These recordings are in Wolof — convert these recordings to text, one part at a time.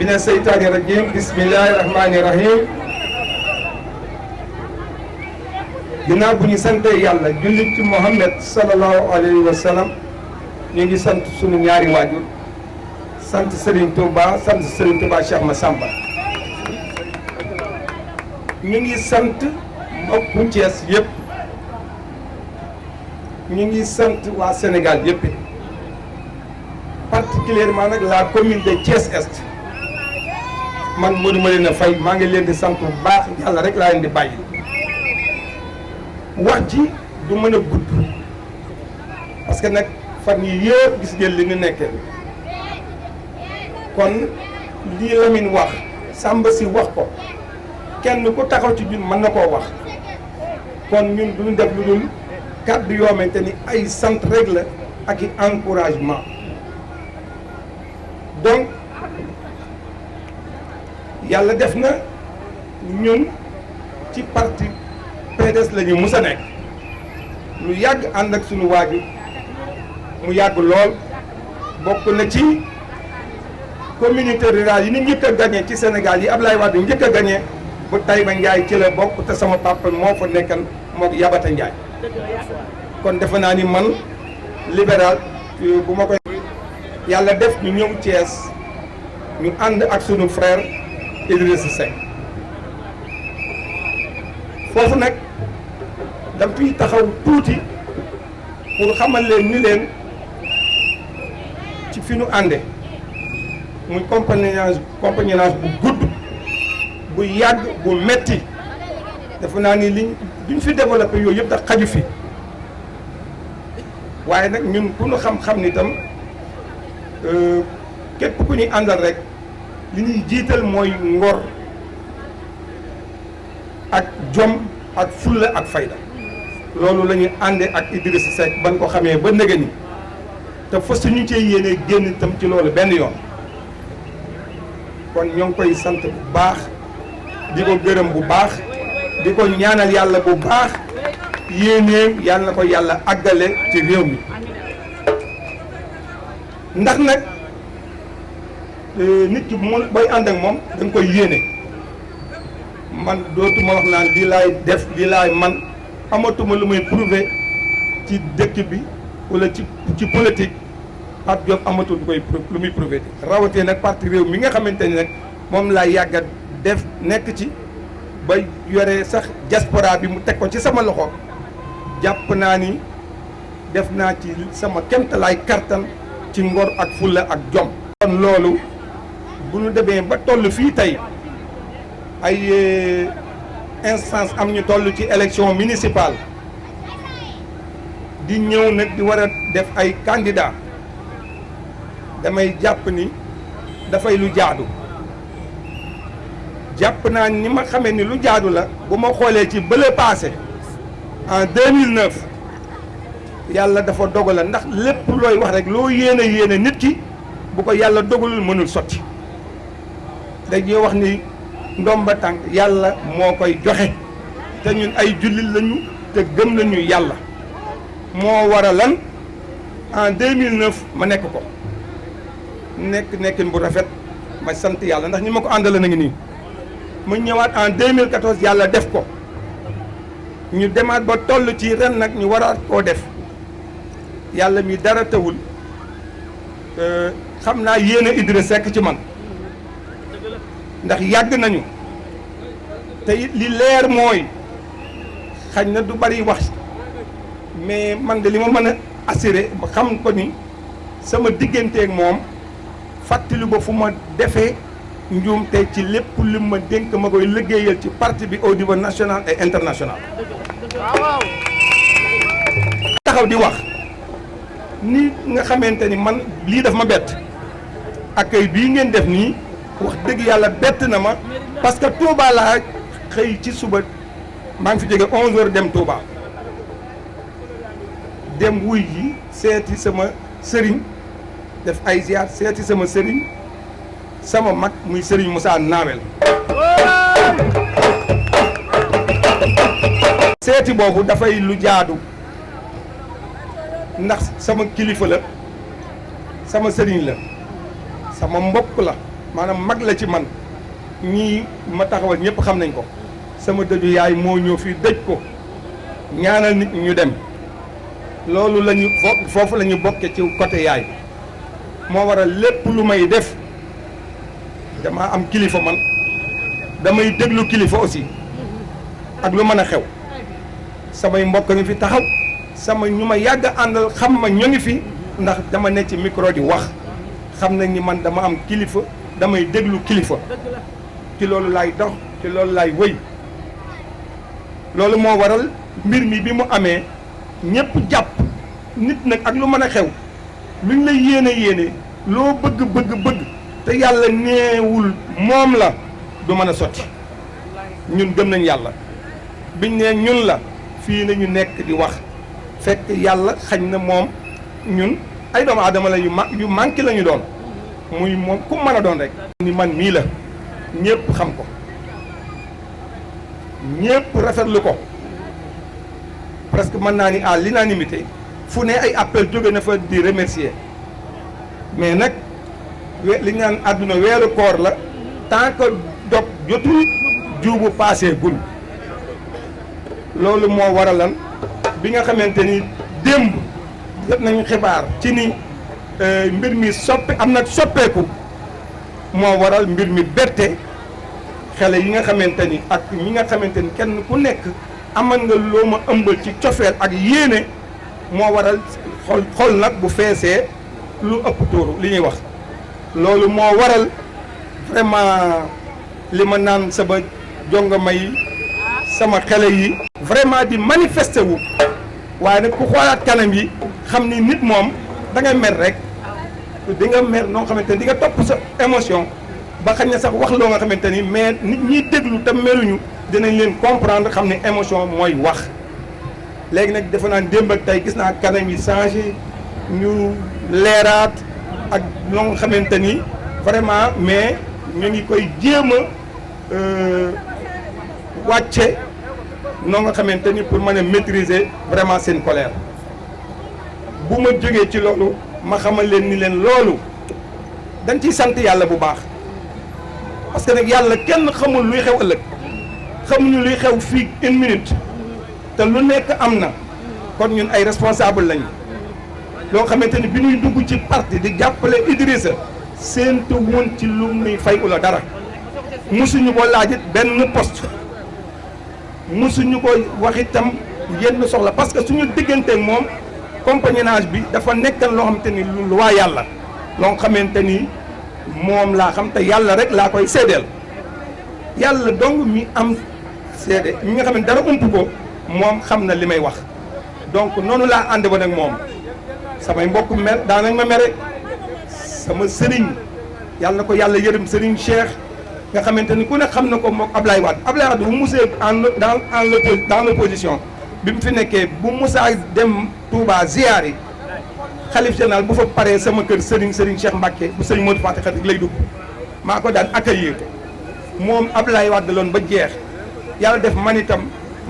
mina seytaani rajim bismillahi rahmaani rahim. ginnaaw bu ñu sante yàlla jullit ci Muhammad sallallahu alayhi wa sallam ñu ngi sant sunu ñaari waajur sant Serigne Touba sant Serigne Touba Cheikh Massamba. ñu ngi sant mbokku Thiès yëpp ñu ngi sant waa Sénégal yëpp particulièrement nag la commune de Thiès Est man mënu ma leen a fay maa ngi leen di sant bu baax yàlla rek laa leen di bàyyi. wax ji du mën a gudd parce que nag fan yi yëpp gis ngeen li ñu nekkee kon lii Lamine wax Samba si wax ko kenn ku taxaw ci ñun mën na koo wax kon ñun duñu def lu dul kàddu yoo xamante ni ay sant rek la ak i encouragement. donc yàlla def na ñun ci parti PDS la ñu mus a nekk lu yàgg ànd ak suñu waajur mu yàgg lool bokk na ci communauté rurale yi ni njëkk a gagné ci Sénégal yi Ablaye Wade njëkk a gagné bu Taïba Ndiaye ci la bokk te sama papa moo fa nekkan moo Yabata Ndiaye kon defe naa ni man libéral bu ma koy yàlla def ñu ñëw Thiès ñu ànd ak sunu frère Idrissa Seck foofu nag dam fiy taxaw tuuti pour xamal leen ni leen ci fi ñu ànde muy compagnonnage bu gudd bu yàgg bu metti defe naa ni liñ fi développé yooyu yëpp da xaju fi waaye nag ñun ku ñu xam-xam ni tam képp ku ñuy àndal rek li ñuy jiital mooy ngor ak jom ak fulla ak fayda loolu la ñuy àndee ak Idrissa Seck ban ko xamee ba nëgë ni te fas ñu cee yéene génn itam ci loolu benn yoon kon ñoo ngi koy sant bu baax di ko gërëm bu baax di ko ñaanal yàlla bu baax yéeneem yàlla na ko yàlla àggale ci réew mi ndax nag nit ki mu bay ànd ak moom da nga koy yéene man dootuma wax naan lii laay def lii laay man amatuma lu may prouver ci dëkk bi wala ci politique Pape Diop amatul lu muy prouver rawatee nag parti réew mi nga xamante ni nag moom laa yàggat def nekk ci ba yore sax diaspora bi mu teg ko ci sama loxo jàpp naa ni def naa ci sama kemtalaay kartan ci ngor ak fulla ak jom. kon loolu bu ñu demee ba toll fii tey ay instance am ñu toll ci élection municipale di ñëw nag di war a def ay candidat damay jàpp ni dafay lu jaadu jàpp naa ni ma xamee ni lu jaadu la bu ma xoolee ci bële passé en 2009 yàlla dafa dogala ndax lépp looy wax rek loo yéene nit ki bu ko yàlla dogalul mënul sotti dañuy wax ni ndomba tànk yàlla moo koy joxe te ñun ay jullit lañu te gëm nañu yàlla moo waralan en 2009 ma nekk ko nekkin bu rafet ma sant yàlla ndax ñi ma ko àndal na ngi nii mu ñëwaat en 2014 yàlla def ko ñu demaat ba toll ci ren nag ñu waraat koo def yàlla mi dara tawul xam naa yéene Idrissa Seck ci man ndax yàgg nañu te it li leer mooy xañ na du bari wax mais man de li ma mën a assuré ba xam ko ni sama digganteeg moom fàttali ba fu ma defee njuumte ci lépp li ma dénk ma koy liggéeyal ci parti bi au niveau national et international. taxaw di wax ni nga xamante ni man lii daf ma bett accueil bii ngeen def nii wax dëgg yàlla bett na ma parce que Touba laa xëy ci suba maa ngi fi jóge 11h dem Touba dem wuy ji seeti sama sëriñ def ay ziar seeti sama sëriñ sama mag muy sëriñ Moussa Nawel seeti boobu dafay lu jaadu ndax sama kilifa la sama sëriñ la sama mbokk la maanaam mag la ci man ñii ma taxawal ñëpp xam nañ ko sama dëju yaay moo ñëw fii dëj ko ñaanal nit ñu dem loolu la ñu foofu la ñu bokke ci côté yaay moo waral lépp lu may def damaa am kilifa man damay déglu kilifa aussi ak lu mën a xew samay mbokk ngi fi taxaw sama ñu ma yàgg àndal xam ma ñu ngi fi ndax dama ne ci micro di wax xam nañ ni man dama am kilifa damay déglu kilifa ci loolu laay dox ci loolu laay wëy loolu moo waral mbir mi bi mu amee ñëpp jàpp nit nag ak lu mën a xew luñ la yéene loo bëgg te yàlla neewul moom la du mën a sotti ñun gëm nañ yàlla biñ ne ñun la fii nañu nekk di wax fekk yàlla xañ na moom ñun ay doomu aadama la yu manqué la ñu doon muy moom ku mën a doon rek ni man mii la ñëpp xam ko ñëpp rafetlu ko presque mën naa ni à l'unanimité fu ne ay appel jóge na fa di remercier mais nag li ñu naan àdduna weeru koor la tant que dog jotul juubu passé gul loolu moo waralan bi nga xamante ni démb jot nañu xibaar ci ni mbir mi am na soppeeku moo waral mbir mi bette xale yi nga xamante ni ak ñi nga xamante ni kenn ku nekk aman nga loo ma ëmbal ci cofeel ak yéene moo waral xol nag bu feesee lu ëpp tuuru li ñuy wax loolu moo waral vraiment li ma naan sama jongama yi sama xale yi vraiment di manifester wu waaye nag ku xoolaat kanam yi xam ni nit moom da ngay mer rek di nga mer noo xamante ni di nga topp sa émotion ba xañ na sax wax loo nga xamante ni mais nit ñiy déglu te meluñu dinañ leen comprendre xam ne émotion mooy wax léegi nag defe naa démb ak tey gis naa kanam yi changé ñu leeraat ak loo nga xamante ni vraiment mais ñu ngi koy jéem a wàcce noo nga xamante ni pour mën a maîtriser vraiment seen colère bu ma jógee ci loolu ma xamal leen ni leen loolu dañ ciy sant yàlla bu baax parce que nag yàlla kenn xamul luy xew ëllëg xamuñu luy xew fii une minute te lu nekk am na kon ñun ay responsable lañu loo xamante ni bi ñuy dugg ci parti di jàppale Idrissa séentu woon ci lu muy fay ula dara musuñu ko laajit benn poste musuñu ko wax itam yenn soxla parce que suñu digganteeg moom compagnonnage bi dafa nekkan loo xamante ni lu waa yàlla loo xamante ni moom laa xam te yàlla rek laa koy seedeel yàlla dong mi am seede mi nga xam ne dara ump ko moom xam na li may wax donc noonu laa ànd ba nag moom samay mbokk mer daanañ ma mere sama sëriñ yàlla na ko yàlla yërëm sëriñ Cheikh nga xamante ni ku ne xam na ko moom Ablaye Wade bu musee dans l'opposition bi mu fi nekkee bu musaa dem Touba ziyaar yi xalif général bu fa paree sama kër Serigne Cheikh Mbacke bu Serigne Modou Fatick lay dugg maa ko daan accueillir moom Ablaye Wade loon ba jeex yàlla def man itam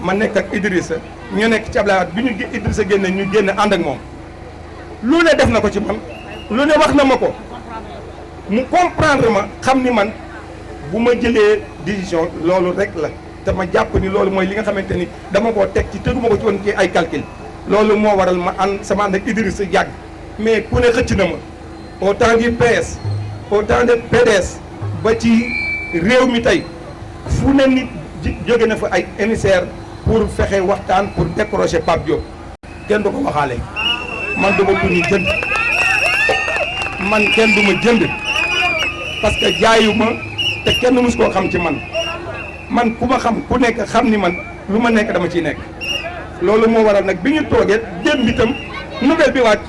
ma nekk ak Idrissa ñu nekk ci Ablaye Wade bi ñu Idrissa génne ñu génn ànd ak moom lu ne def na ko ci man lu ne wax na ma ko mu comprendre ma xam ni man bu ma jëlee décision loolu rek la te ma jàpp ni loolu mooy li nga xamante ni dama koo teg ci tëguma ko ci woon ci ay calcul loolu moo waral ma sama ànd ak Idrissa yàgg mais ku ne xëcc na ma au temps du PS au temps de PDS ba ci réew mi tey fu ne nit jóge na fa ay émissaire pour fexe waxtaan pour décrocher Pape Diop kenn du ko waxaale man du ma ku ñu jënd man kenn du ma jënd parce que jaayuma te kenn mus koo xam ci man ku ma xam ku nekk xam ni man lu ma nekk dama ciy nekk loolu moo waral nag bi ñu toogee démb itam nouvelle bi wàcc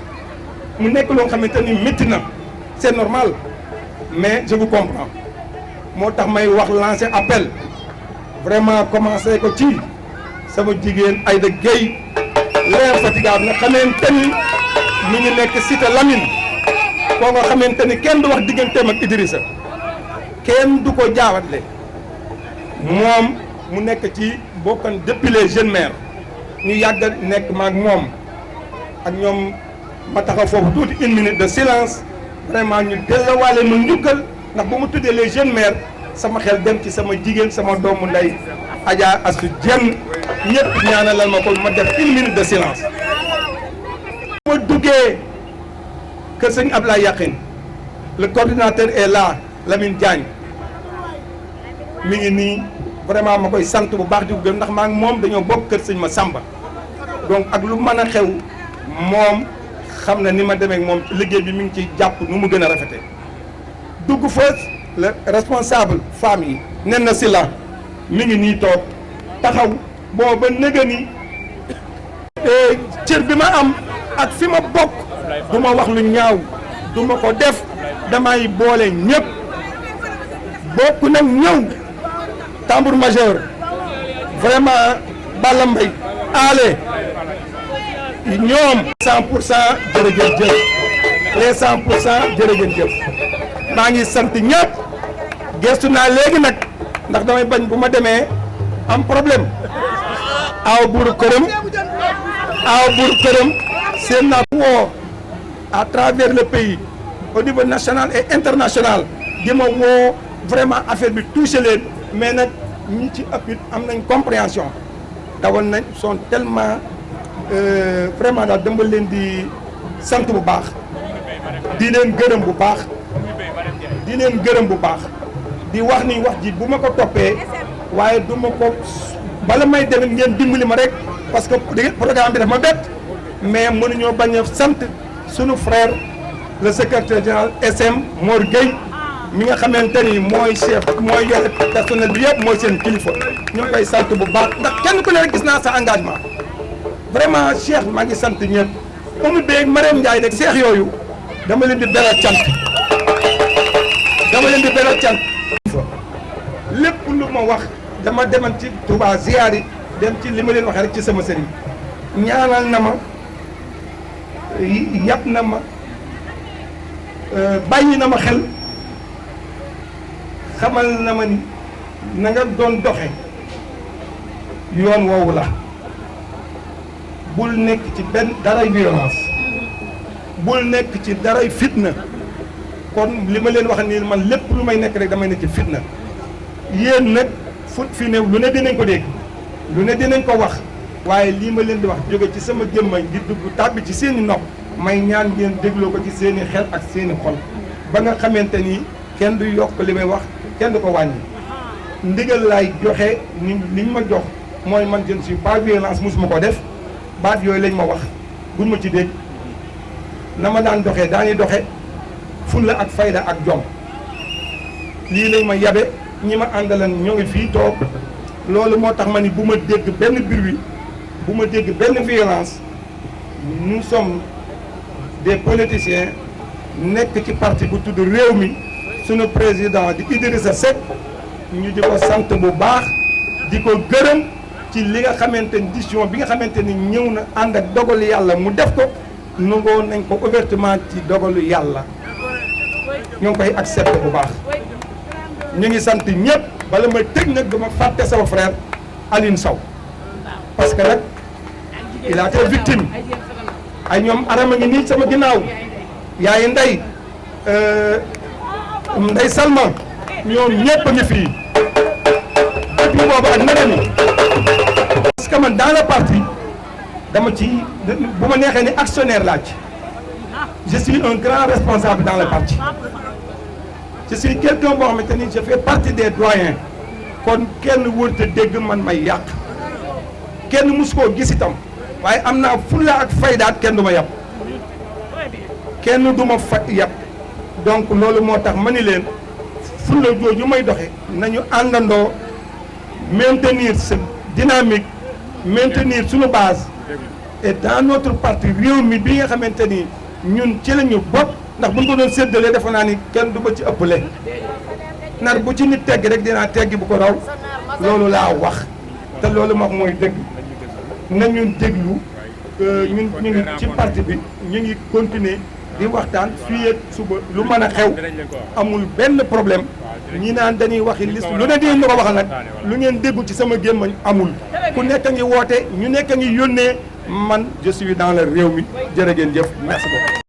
mu nekk loo xamante ni métti na c'est normal mais je vous comprends moo tax may wax lancer appel vraiment commencé ko ci sama jigéen Aïda Gueye l'infatigable nga xamante ni mi ngi nekk cité Lamine koo nga xamante ni kenn du wax digganteem ak Idrissa kenn du ko jaawatle moom mu nekk ci bokkan depuis les jeunes maires ñu yàgg nekk maag moom ak ñoom ma taxaw foofu tuuti une minute de silence vraiment ñu delluwaale ma njukkal ndax bu mu tuddee les jeunes maires sama xel dem ci sama jigéen sama doomu ndey Adja Astou Dieng ñëpp ñaanalal ma ko ma def 1 minute de silence. ma duggee kër sëñ Ablaye Yakhine le coordinateur est là Lamine Diagne mi ngi nii vraiment ma koy sant bu baax di ko gëm ndax maa ngi moom dañoo bokk kër sëñ Massamba donc ak lu mën a xew moom xam na ni ma demee ak moom liggéey bi mi ngi ciy jàpp nu mu gën a rafetee. dugg fa le responsable femme yi nen na si la mi ngi nii toog taxaw bon ba nëga ni cër bi ma am ak fi ma bokk du ma wax lu ñaaw du ma ko def damay boole ñëpp bokk nag ñëw tambour majeur vraiment Balla Mbaye ale ñoom 100% jërëjëf jëf les 100% jërëjëf jëf maa ngi sant ñëpp gestu naa léegi nag ndax damay bañ bu ma demee am problème aw buuru këram seen naa woo à travers le pays au niveau national et international di ma woo vraiment affaire bi touché leen mais nag ñi ci ëpp it am nañ compréhension dawal nañ sont tellement vraiment daal dama leen di sant bu baax di leen gërëm bu baax di wax ni wax ji bu ma ko toppee waaye du ma ko bala may dem ngeen dimbali ma rek parce que programme bi daf ma bett mais mënuñoo bañ a sant sunu frère le secrétaire général SM Mor Gueye mi nga xamante ni mooy chef mooy yore personnel bi yëpp mooy seen kilifa ñu ngi koy sant bu baax ndax kenn ku ne rek gis naa sa engagement vraiment Cheikh maa ngi sant ñëpp Oumy Bey Marème Ndiaye rek Cheikh yooyu dama leen di beral cant lépp lu ma wax dama deman ci Touba ziyaari dem ci li ma leen waxee rek ci sama sëriñ ñaanal na ma yàpp na ma bàyyi na ma xel xamal na ma ni na nga doon doxe yoon woowu la bul nekk ci benn daray violence bul nekk ci daray fitna kon li ma leen wax nii man lépp lu may nekk rek damay nekk ci fitna yéen nag fii ne lu ne dinañ ko dégg lu ne dinañ ko wax waaye lii ma leen di wax jóge ci sama jëmmañ di dugg tàbbi ci seen i nopp may ñaan ngeen dégloo ko ci seen i xel ak seen i xol ba nga xamante ni kenn du yokk li may wax kenn du ko wàññi ndigal laay joxe ni liñ ma jox mooy man je ne suis pas violence musuma ko def baat yooyu lañ ma wax buñ ma ci dégg na ma daan doxee daani doxe fulla ak fayda ak jom lii lañ ma yabe ñi ma àndalan ñoo ngi fii toog loolu moo tax ma ni bu ma dégg benn bruit bu ma dégg benn violence. Nous sommes des politiciens nekk ci parti bu tudd réew mi sunu président di Idrissa Seck ñu di ko sant bu baax di ko gërëm ci li nga xamante ni décision bi nga xamante ni ñëw na ànd ak dogalu yàlla mu def ko nangoo nañ ko ouvertement ci dogalu yàlla ñu ngi koy accepté bu baax. ñu ngi sant ñëpp bala ma tëj nag dama fàtte sama frère Aline Sow parce que nag il a été victime ay ñoom arama ngi nii sama ginnaaw yaay Ndey Salma ñoom ñëpp a ngi fii depuis boobu ak neneen ni parce que man dans le parti dama ci bu ma neexee ni actionnaire laa ci je suis un grand responsable dans le parti je suis quelqu'un boo xamante ni je fais partie des doyens kon kenn wërte dégg man may yàq kenn mus koo gis itam waaye am naa fulla ak faydaat kenn du ma yàpp kenn du ma yàpp donc loolu moo tax ma ni leen fulla jooju may doxe nañu àndandoo maintenir ce dynamique maintenir suñu base et dans notre parti réew mi bi nga xamante ni ñun ci la ñu bopp ndax buñ ko doon séddalee defe naa ni kenn du ba ci ëppale nar bu ci nit tegg rek dinaa teggi bu ko raw loolu laa wax te loolu moom mooy dëgg nañu déglu ñun ñu ngi ci parti bi ñu ngi continuer di waxtaan fii ak suba lu mën a xew amul benn problème ñi naan dañuy waxi liste lu ne dinañ la ko waxal nag lu ngeen déggu ci sama gémmañ amul ku nekk a ngi woote ñu nekk a ngi yónnee man je suis dans le réew mi jërë ngeen jëf merci beaucoup